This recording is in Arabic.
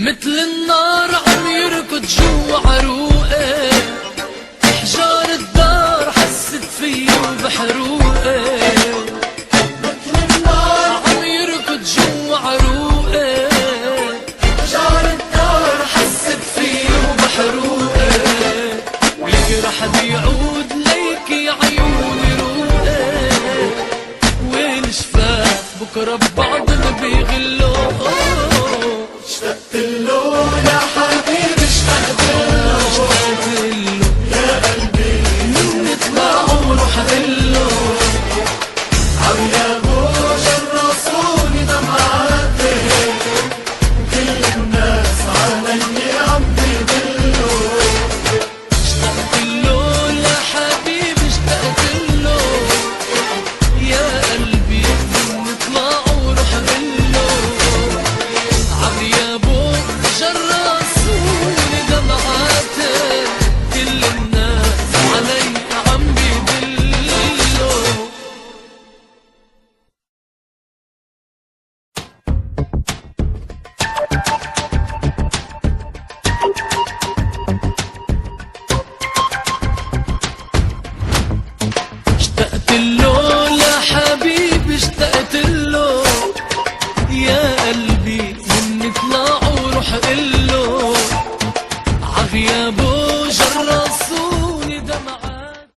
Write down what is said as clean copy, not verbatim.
مثل النار عم يركض جوا عروقي، احجار الدار حست فيه وبحروقي، مثل النار عم يركض جوا عروقي، احجار الدار حست فيه وبحروقي، لك رح بيعود ليك يا عيوني روقي، وين شفاف بكره ببعضنا بيغلوا، اشتقت له يا حبيبي اشتقت له يا قلبي من طلع ورحت له، عم يابوش الرسول دمعاتي كل الناس علي عم بيدلوا، اشتقت له يا حبيبي اشتقت له يا قلبي من طلع ورحت له، عم يابوش الرسول دمعاتي كل الناس علي عم بيدلوا. اشتقت له